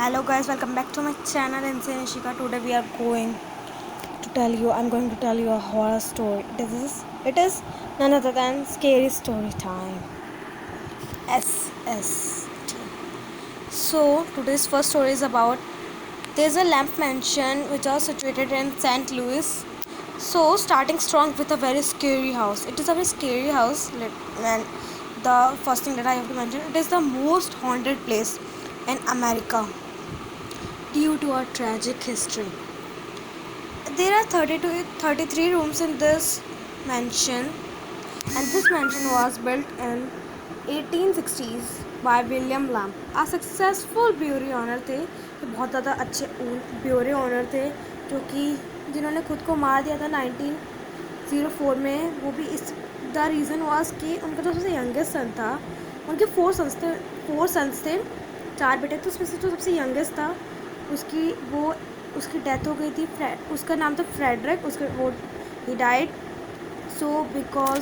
Hello guys, welcome back to my channel Insane Ishika. Today we are I'm going to tell you a horror story. It is none other than Scary Story Time. SST. So today's first story is about there's a lamp mansion which is situated in St. Louis. So starting strong with a very scary house. It is a very scary house, and the first thing that I have to mention, it is the most haunted place in America due to a tragic history. There are 33 rooms in this mansion, and this mansion was built in 1860s by William Lamb. A successful brewery owner थे, ये बहुत ज़्यादा अच्छे bury owner थे जो कि जिन्होंने खुद को मार दिया था 1904 में. वो भी इस द रीज़न वाज कि उनका जो सबसे यंगेस्ट सन था, उनके फोर सन्स थे, 4 बेटे, तो उसमें से जो सबसे यंगेस्ट था उसकी डेथ हो गई थी. उसका नाम था Frederick. He died. So because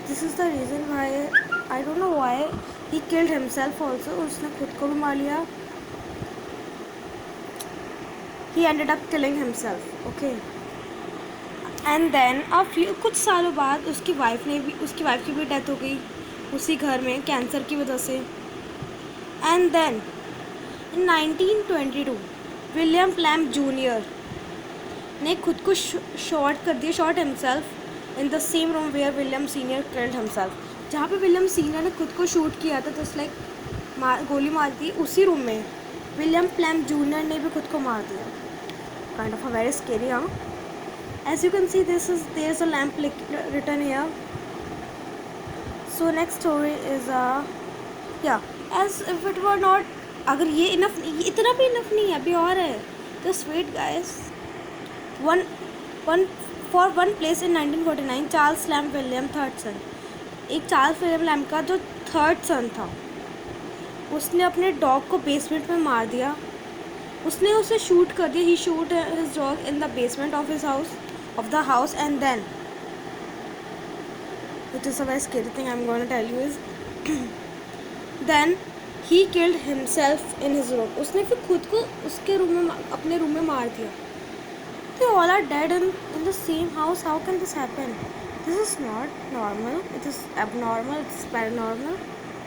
this is the reason why, I don't know why he killed himself also. उसने खुद को भी मार लिया. He ended up killing himself. Okay. And then कुछ सालों बाद उसकी वाइफ की भी डेथ हो गई उसी घर में कैंसर की वजह से. एंड देन in 1922 विलियम प्लैम जूनियर ने खुद को shot himself in the same room where William senior killed himself. जहाँ पे विलियम सीनियर ने खुद को शूट किया था, जस्ट लाइक गोली मार दी, उसी रूम में विलियम प्लैम जूनियर ने भी खुद को मार दिया. Kind of a very scary. As you can see there is a lamp written here. So next story is as if it were not, अगर ये इतना भी इनफ नहीं है, अभी और है. Just wait guys. One place in 1949 Charles Lemp William third son. एक चार्ल्स विलियम लैम्प का जो थर्ड सन था, उसने अपने डॉग को बेसमेंट में मार दिया. उसने उसे शूट कर दिया. He shoot his dog in the basement of the house and then it is a very scary thing I am going to tell you is then he killed himself in his room. उसने फिर खुद को अपने room में मार दिया. They all are dead in the same house. How can this happen? This is not normal. It is abnormal. It is paranormal.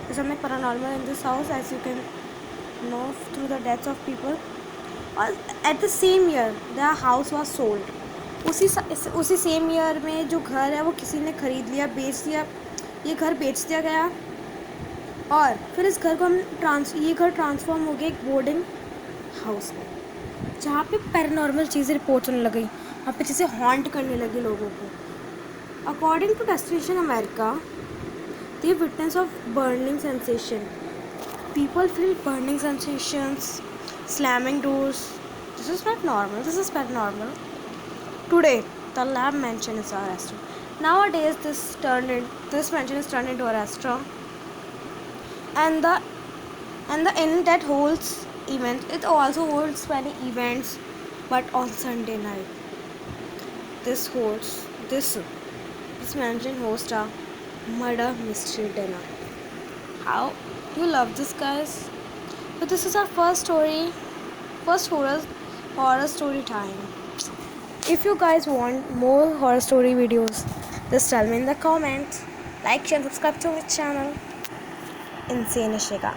There's something paranormal in this house, as you can know through the deaths of people. At the same year, the house was sold. उसी same year में जो घर है वो किसी ने ख़रीद लिया, बेच दिया. ये घर बेच दिया गया और फिर इस घर को ये घर ट्रांसफॉर्म हो गया एक बोर्डिंग हाउस में, जहाँ पे पैरानॉर्मल चीज़ें रिपोर्ट होने लगी. वहाँ पे चीज़ें हॉन्ट करने लगी लोगों को. According to destination America, they witness of burning sensation. People feel burning sensations, slamming doors. This is not normal. This is paranormal. Today the lamp mansion is a restaurant. Nowadays this mansion is turned into a restaurant. And the inn that holds events, it also holds many events, but on Sunday night this mansion hosts a murder mystery dinner. How you love this, guys? So this is our first horror story time. If you guys want more horror story videos, just tell me in the comments. Like, share, and subscribe to my channel Insane Ishika.